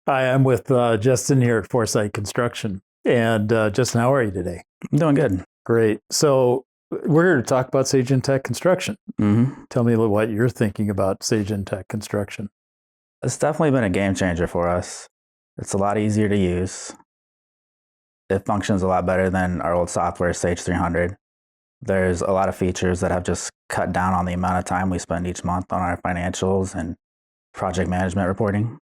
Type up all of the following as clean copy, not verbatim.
Hi, I'm with Justin here at Foresight Construction. And Justin, how are you today? I'm doing good. Great. So we're here to talk about Sage Intacct Construction. Tell me a little what you're thinking about Sage Intacct Construction. It's definitely been a game changer for us. It's a lot easier to use. It functions a lot better than our old software, Sage 300. There's a lot of features that have just cut down on the amount of time we spend each month on our financials and project management reporting.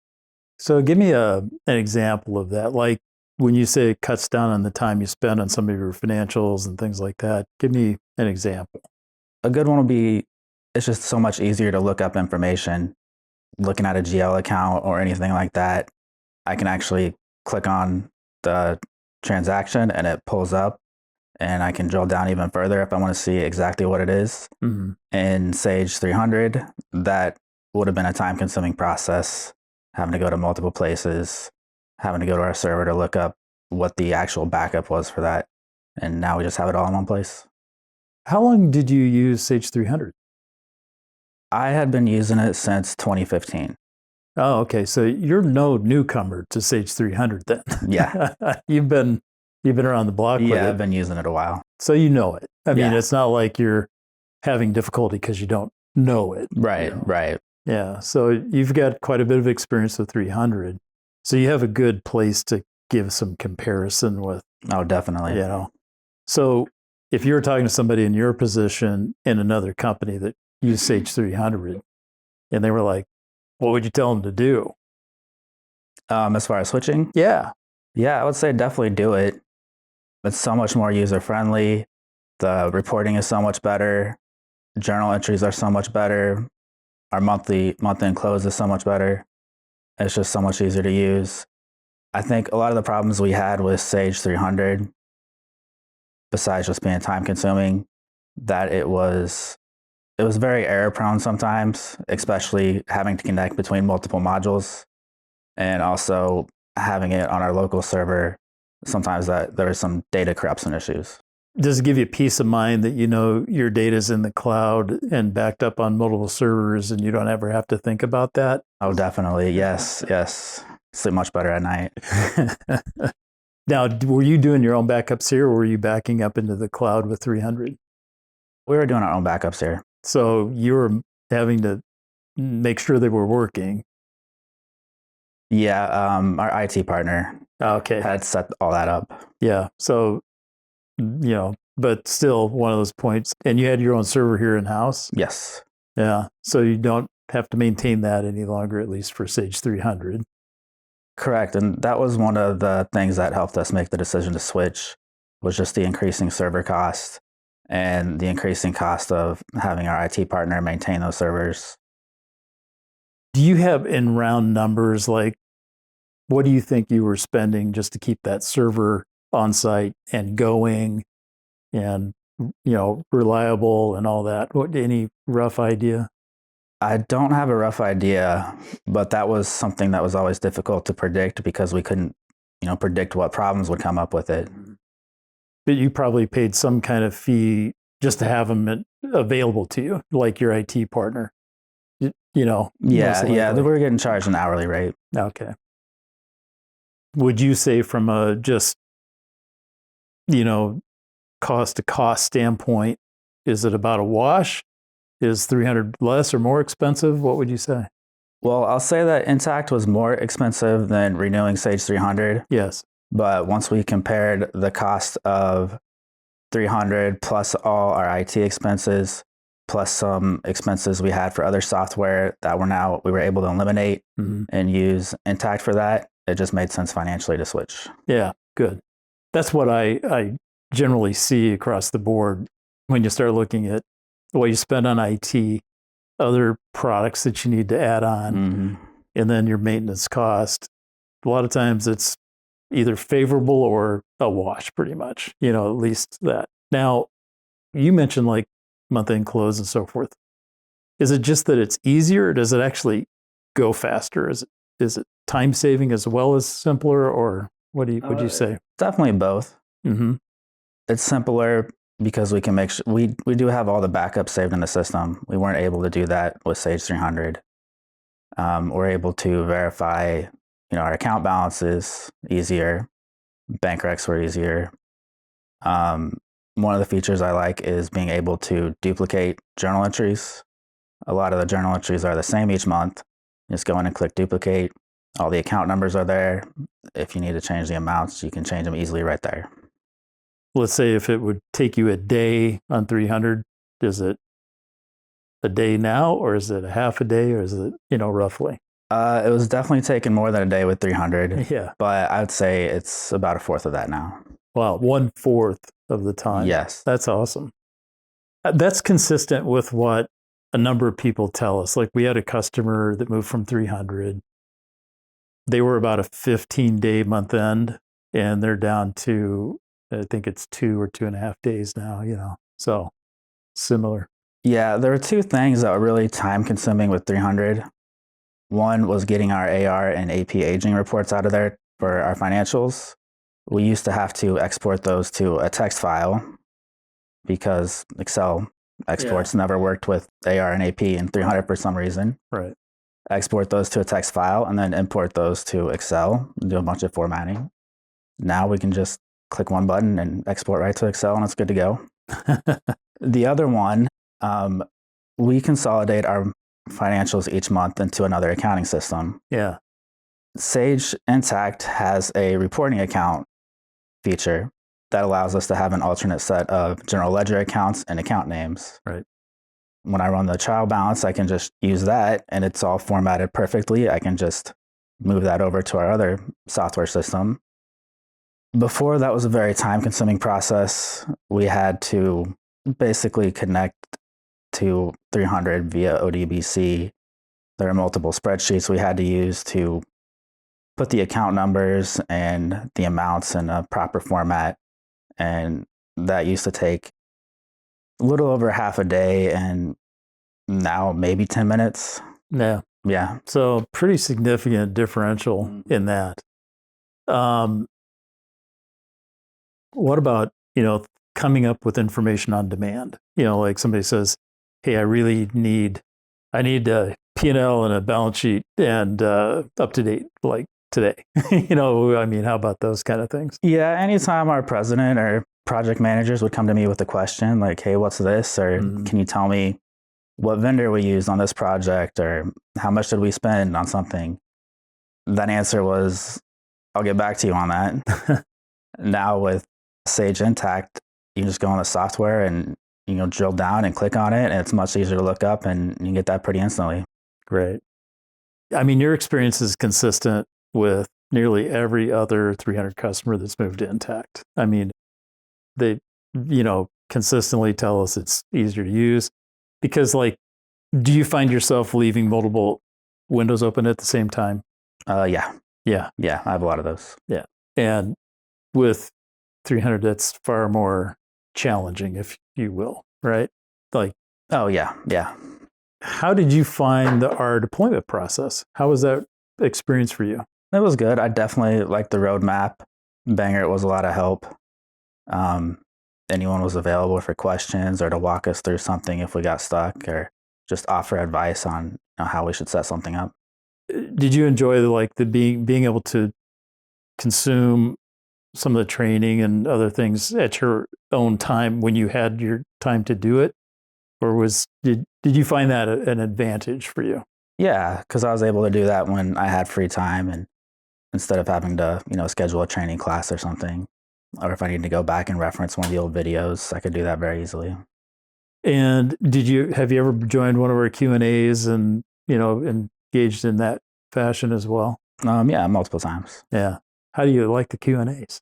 So give me an example of that. Like when you say it cuts down on the time you spend on some of your financials and things like that, give me an example. A good one would be, it's just so much easier to look up information. Looking at a GL account or anything like that, I can actually click on the transaction and it pulls up, and I can drill down even further if I want to see exactly what it is. In Sage 300, that would have been a time-consuming process, having to go to multiple places, having to go to our server to look up what the actual backup was for that. And now we just have it all in one place. How long did you use Sage 300? I had been using it since 2015. Oh, okay. So you're no newcomer to Sage 300 then. Yeah. You've been around the block with it. Yeah, I've been using it a while. So you know it. I mean, Yeah. it's not like you're having difficulty because you don't know it. Right, you know? right. Yeah. So you've got quite a bit of experience with 300. So you have a good place to give some comparison with. Oh, definitely. You know. So if you were talking to somebody in your position in another company that used Sage 300 and they were like, what would you tell them to do? As far as switching? Yeah. Yeah, I would say definitely do it. It's so much more user-friendly. The reporting is so much better. Journal entries are so much better. Our month-end close is so much better. It's just so much easier to use. I think a lot of the problems we had with Sage 300, besides just being time-consuming, that it was very error-prone sometimes, especially having to connect between multiple modules, and also having it on our local server. Sometimes that there are some data corruption issues. Does it give you peace of mind that you know your data is in the cloud and backed up on multiple servers and you don't ever have to think about that? Oh, definitely. Yes, yes. Sleep much better at night. Now, were you doing your own backups here, or were you backing up into the cloud with 300? We were doing our own backups here. So you were having to make sure they were working. Yeah, our IT partner had set all that up. Yeah, so, but still one of those points. And you had your own server here in-house? Yes. Yeah, so you don't have to maintain that any longer, at least for Sage 300. Correct, and that was one of the things that helped us make the decision to switch, was just the increasing server cost and the increasing cost of having our IT partner maintain those servers. Do you have in round numbers, like what do you think you were spending just to keep that server on site and going and, reliable and all that? Any rough idea? I don't have a rough idea, but that was something that was always difficult to predict because we couldn't, predict what problems would come up with it. But you probably paid some kind of fee just to have them available to you, like your IT partner. Yeah, we were getting charged an hourly rate. Okay. Would you say from a just, cost to cost standpoint, is it about a wash? Is 300 less or more expensive? What would you say? Well, I'll say that Intacct was more expensive than renewing Sage 300. Yes. But once we compared the cost of 300 plus all our IT expenses, plus some expenses we had for other software that we were able to eliminate and use Intacct for that, it just made sense financially to switch. Yeah, good. That's what I generally see across the board when you start looking at what you spend on IT, other products that you need to add on, and then your maintenance cost. A lot of times it's either favorable or a wash, pretty much, at least that. Now, you mentioned like month-end close and so forth. Is it just that it's easier, or does it actually go faster? Is it time saving as well as simpler, or would you say? Definitely both. It's simpler because we can make sure we do have all the backups saved in the system. We weren't able to do that with Sage 300. We're able to verify our account balances easier, bank recs were easier. One of the features I like is being able to duplicate journal entries. A lot of the journal entries are the same each month. Just go in and click duplicate. All the account numbers are there. If you need to change the amounts, you can change them easily right there. Let's say if it would take you a day on 300, is it a day now, or is it a half a day, or is it, roughly? It was definitely taking more than a day with 300. Yeah. But I would say it's about a fourth of that now. Wow, 1/4 of the time. Yes. That's awesome. That's consistent with what a number of people tell us. Like, we had a customer that moved from 300. They were about a 15-day month end, and they're down to, I think it's 2 or 2.5 days now, so similar. Yeah, there were two things that were really time consuming with 300. One was getting our AR and AP aging reports out of there for our financials. We used to have to export those to a text file because Excel exports never worked with AR and AP in 300 for some reason. Right. Export those to a text file and then import those to Excel and do a bunch of formatting. Now we can just click one button and export right to Excel and it's good to go. The other one, we consolidate our financials each month into another accounting system. Yeah. Sage Intacct has a reporting account feature that allows us to have an alternate set of general ledger accounts and account names. Right. When I run the trial balance, I can just use that and it's all formatted perfectly. I can just move that over to our other software system. Before, that was a very time-consuming process. We had to basically connect to 300 via ODBC. There are multiple spreadsheets we had to use to put the account numbers and the amounts in a proper format. And that used to take a little over half a day, and now maybe 10 minutes. Yeah. Yeah. So pretty significant differential in that. What about, coming up with information on demand? Like somebody says, hey, I need a P&L and a balance sheet and up to date, like today. How about those kind of things? Yeah, anytime our president or project managers would come to me with a question like, hey, what's this? Or can you tell me what vendor we used on this project? Or how much did we spend on something? That answer was, I'll get back to you on that. Now with Sage Intacct, you can just go on the software and drill down and click on it, and it's much easier to look up, and you can get that pretty instantly. Great. Your experience is consistent with nearly every other 300 customer that's moved to Intacct. They, consistently tell us it's easier to use because, do you find yourself leaving multiple windows open at the same time? Yeah. I have a lot of those. Yeah. And with 300, that's far more challenging, if you will, right? Oh, yeah. How did you find our deployment process? How was that experience for you? It was good. I definitely liked the roadmap. Banger, it was a lot of help. Anyone was available for questions or to walk us through something if we got stuck, or just offer advice on how we should set something up. Did you enjoy the being able to consume some of the training and other things at your own time when you had your time to do it? Or did you find that an advantage for you? Yeah, because I was able to do that when I had free time, and instead of having to, schedule a training class or something, or if I need to go back and reference one of the old videos, I could do that very easily. And have you ever joined one of our Q&As and, engaged in that fashion as well? Yeah, multiple times. Yeah. How do you like the Q&As?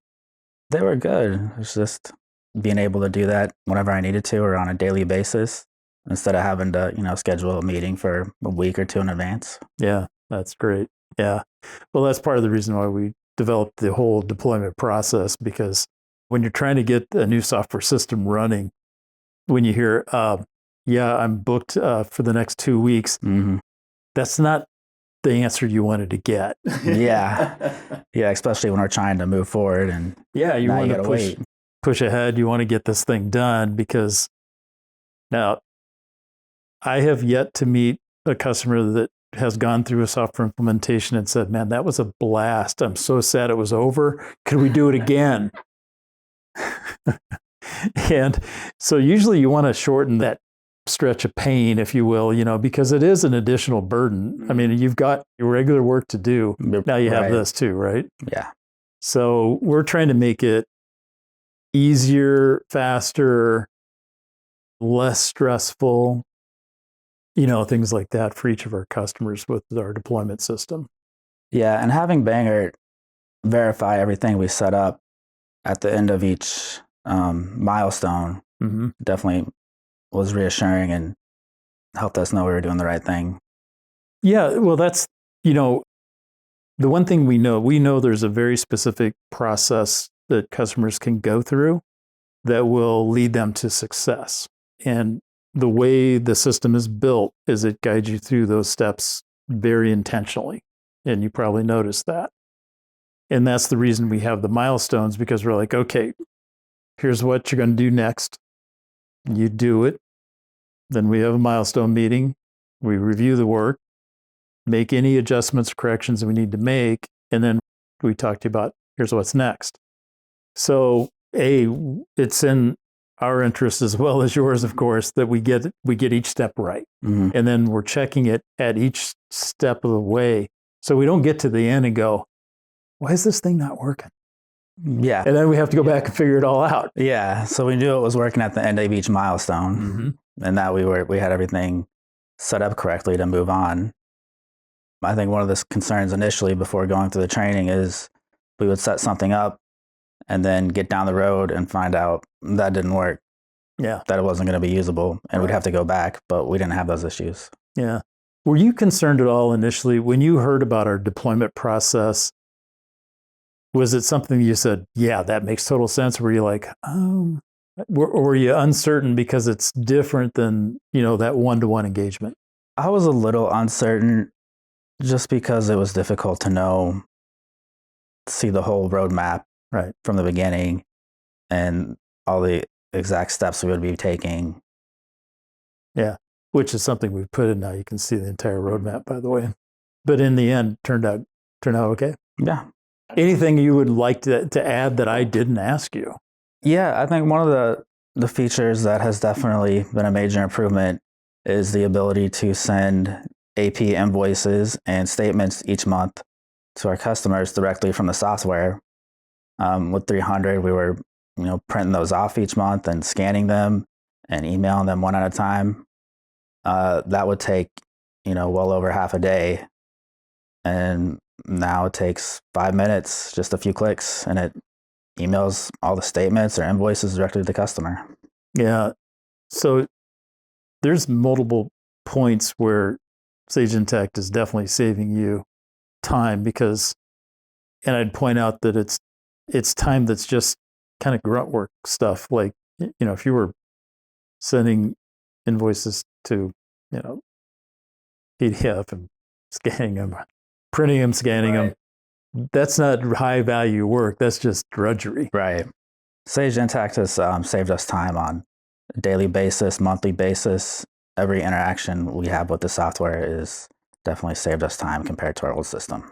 They were good. It's just being able to do that whenever I needed to or on a daily basis instead of having to, schedule a meeting for a week or two in advance. Yeah, that's great. Yeah. Well, that's part of the reason why we developed the whole deployment process, because when you're trying to get a new software system running, when you hear, I'm booked for the next 2 weeks, that's not the answer you wanted to get. Yeah, especially when we're trying to move forward and you want to push ahead. You want to get this thing done, because now I have yet to meet a customer that has gone through a software implementation and said, man, that was a blast. I'm so sad it was over. Could we do it again? And so usually you want to shorten that stretch of pain, if you will, because it is an additional burden. I mean, you've got your regular work to do. Now you have this too, right? Yeah. So we're trying to make it easier, faster, less stressful, things like that for each of our customers with our deployment system. Yeah, and having Banger verify everything we set up at the end of each milestone definitely was reassuring and helped us know we were doing the right thing. Yeah, well, that's, the one thing we know there's a very specific process that customers can go through that will lead them to success. And the way the system is built is it guides you through those steps very intentionally. And you probably noticed that. And that's the reason we have the milestones, because we're like, okay, here's what you're going to do next. You do it. Then we have a milestone meeting. We review the work, make any adjustments or corrections that we need to make. And then we talk to you about, here's what's next. So it's in our interest as well as yours, of course, that we get each step right. And then we're checking it at each step of the way. So we don't get to the end and go, why is this thing not working? Yeah. And then we have to go back and figure it all out. Yeah. So we knew it was working at the end of each milestone and that we had everything set up correctly to move on. I think one of the concerns initially before going through the training is we would set something up and then get down the road and find out that didn't work. Yeah. That it wasn't going to be usable and we'd have to go back, but we didn't have those issues. Yeah. Were you concerned at all initially when you heard about our deployment process? Was it something you said, yeah, that makes total sense? Were you like, or were you uncertain because it's different than, that one-to-one engagement? I was a little uncertain just because it was difficult to see the whole roadmap from the beginning and all the exact steps we would be taking. Yeah, which is something we've put in now. You can see the entire roadmap, by the way. But in the end, turned out okay? Yeah. Anything you would like to add that I didn't ask you? Yeah, I think one of the features that has definitely been a major improvement is the ability to send AP invoices and statements each month to our customers directly from the software. With 300, we were printing those off each month and scanning them and emailing them one at a time. That would take well over half a day, and now it takes 5 minutes, just a few clicks, and it emails all the statements or invoices directly to the customer. Yeah. So there's multiple points where Sage Intacct is definitely saving you time and I'd point out that it's time that's just kind of grunt work stuff. Like, if you were sending invoices to, PDF and scanning them, printing them, scanning them, that's not high value work. That's just drudgery. Right. Sage Intacct has saved us time on a daily basis, monthly basis. Every interaction we have with the software is definitely saved us time compared to our old system.